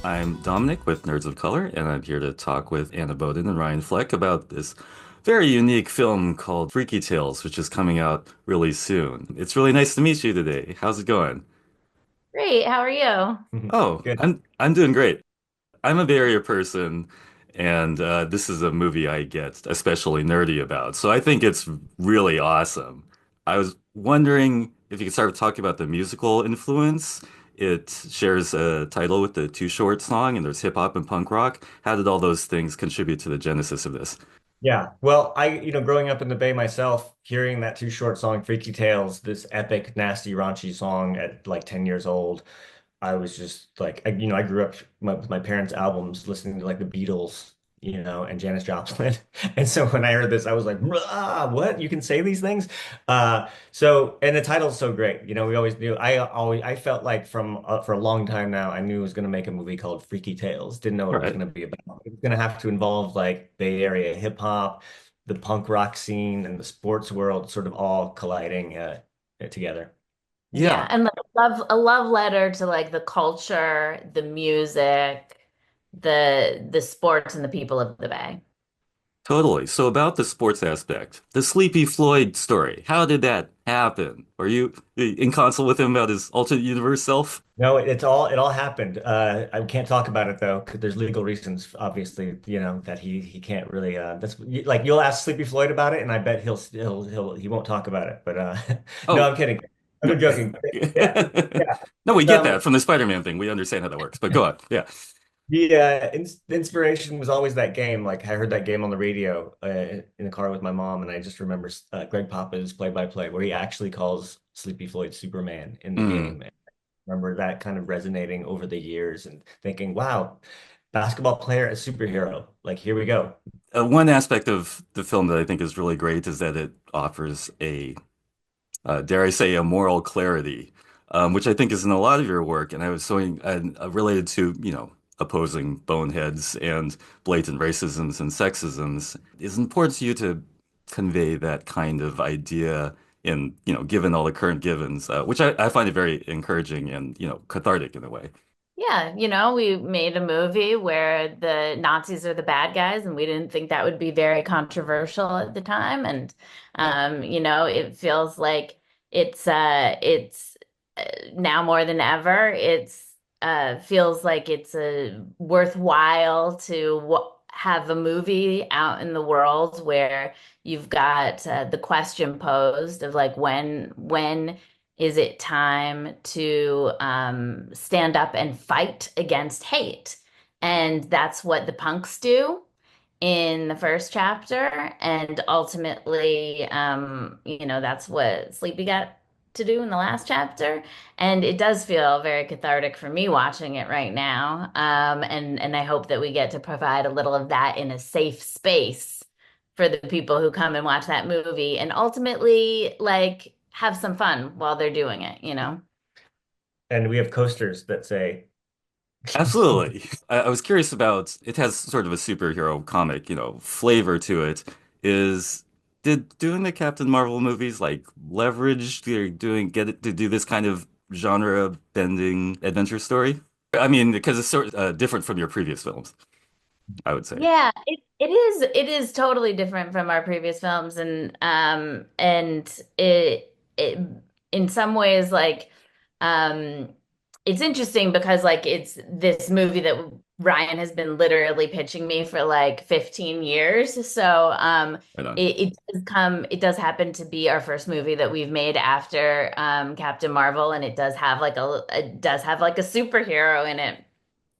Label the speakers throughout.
Speaker 1: I'm Dominic with Nerds of Color, and I'm here to talk with Anna Boden and Ryan Fleck about this very unique film called Freaky Tales, which is coming out really soon. It's really nice to meet you today. How's it going?
Speaker 2: Great. How are you?
Speaker 3: Mhm.
Speaker 1: Oh,
Speaker 3: Good.
Speaker 1: I'm doing great. I'm a Bay Area person, and this is a movie I get especially nerdy about. So I think it's really awesome. I was wondering if you could start talking about the musical influence. It shares a title with the Too Short song, and there's hip hop and punk rock. How did all those things contribute to the genesis of this?
Speaker 3: Yeah. Well, growing up in the Bay myself, hearing that Too Short song, Freaky Tales, this epic, nasty, raunchy song at like 10 years old, I was just like, I grew up with my parents' albums listening to like the Beatles, and Janis Joplin. And so when I heard this, I was like, "Rah, what? You can say these things?" And the title's so great. We always knew, I felt like for a long time now, I knew it was going to make a movie called Freaky Tales. Didn't know what it was
Speaker 1: Right.
Speaker 3: going to be about. It was going to have to involve like Bay Area hip hop, the punk rock scene, and the sports world sort of all colliding together.
Speaker 2: Yeah,
Speaker 1: Yeah.
Speaker 2: and like a love letter to like the culture, the music, the sports and the people of the Bay.
Speaker 1: Totally. So about the sports aspect, the Sleepy Floyd story, how did that happen? Were you in consult with him about his alternate universe self?
Speaker 3: No, it all happened. I can't talk about it though, because there's legal reasons, obviously, that he can't really. That's like you'll ask Sleepy Floyd about it, and I bet he won't talk about it. But no,
Speaker 1: Oh,
Speaker 3: I'm kidding.
Speaker 1: no.
Speaker 3: I'm joking. Yeah, yeah.
Speaker 1: No, we
Speaker 3: It's,
Speaker 1: get that from the Spider-Man thing. We understand how that works, but go on. Yeah.
Speaker 3: the inspiration was always that game. Like I heard that game on the radio in the car with my mom, and I just remember Greg Papa's play-by-play where he actually calls Sleepy Floyd Superman in the
Speaker 1: Mm.
Speaker 3: game. Remember that kind of resonating over the years and thinking, wow, basketball player as superhero. Like, here we go.
Speaker 1: One aspect of the film that I think is really great is that it offers dare I say, a moral clarity, which I think is in a lot of your work. And I was showing related to, opposing boneheads and blatant racisms and sexisms. It's important to you to convey that kind of idea in, given all the current givens, which I find it very encouraging and, cathartic in a way.
Speaker 2: Yeah, we made a movie where the Nazis are the bad guys, and we didn't think that would be very controversial at the time. And it feels like it's now more than ever. It's feels like it's worthwhile to w have a movie out in the world where you've got the question posed of like when is it time to stand up and fight against hate? And that's what the punks do in the first chapter. And ultimately, that's what Sleepy got to do in the last chapter. And it does feel very cathartic for me watching it right now. And I hope that we get to provide a little of that in a safe space for the people who come and watch that movie and ultimately like have some fun while they're doing it?
Speaker 3: And we have coasters that say,
Speaker 1: Absolutely. I was curious about it has sort of a superhero comic, flavor to it. Is did doing the Captain Marvel movies like leverage get it to do this kind of genre bending adventure story? I mean, because it's sort of different from your previous films, I would say.
Speaker 2: Yeah, it is totally different from our previous films and it in some ways like um it's interesting because like it's this movie that Ryan has been literally pitching me for like 15 years. So
Speaker 1: Right on.
Speaker 2: it does happen to be our first movie that we've made after Captain Marvel, and it does have like a superhero in it.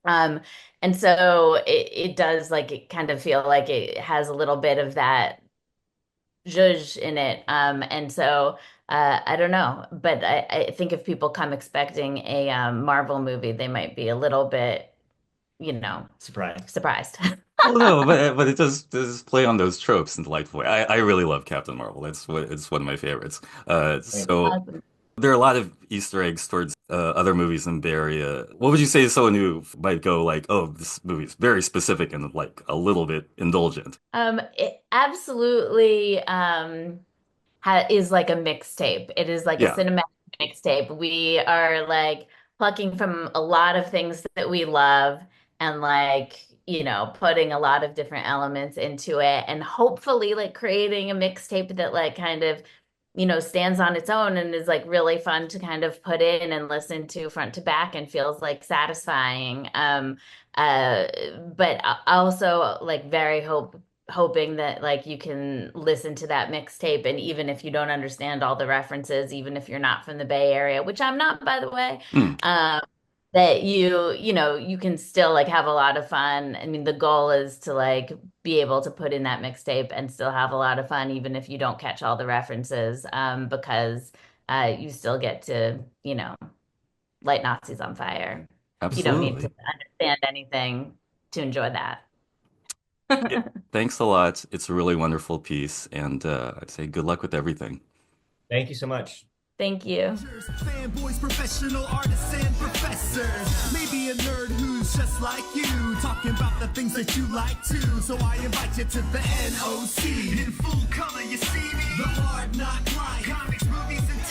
Speaker 2: Um, and so it does like it kind of feel like it has a little bit of that zhuzh in it. And so I don't know, but I think if people come expecting a Marvel movie, they might be a little bit,
Speaker 3: surprise.
Speaker 2: surprised.
Speaker 1: Well, no, but it does play on those tropes in a delightful way. I really love Captain Marvel. It's one of my favorites. So
Speaker 2: Awesome.
Speaker 1: there are a lot of Easter eggs towards other movies in Bay Area. What would you say to someone who might go like, "Oh, this movie is very specific and like a little bit indulgent"?
Speaker 2: It absolutely ha is like a mixtape. It is like a
Speaker 1: Yeah,
Speaker 2: cinematic mixtape. We are like plucking from a lot of things that we love and like, you know, putting a lot of different elements into it and hopefully like creating a mixtape that like kind of, you know, stands on its own and is like really fun to kind of put in and listen to front to back and feels like satisfying. Uh, but also like very hoping that like you can listen to that mixtape and even if you don't understand all the references, even if you're not from the Bay Area, which I'm not, by the way,
Speaker 1: Hmm.
Speaker 2: that you know, you can still like have a lot of fun. I mean, the goal is to like be able to put in that mixtape and still have a lot of fun, even if you don't catch all the references, because you still get to, you know, light Nazis on fire. You don't need to
Speaker 1: Absolutely.
Speaker 2: understand anything to enjoy that.
Speaker 1: Yeah. Thanks a lot. It's a really wonderful piece, and I'd say good luck with everything.
Speaker 3: Thank you so much.
Speaker 2: Thank you.
Speaker 4: Fanboys, professional artists, and professors. Maybe a nerd who's just like you, talking about the things that you like too. So I invite you to the NOC. In full color, you see me. The hard knock life. Comics, movies, and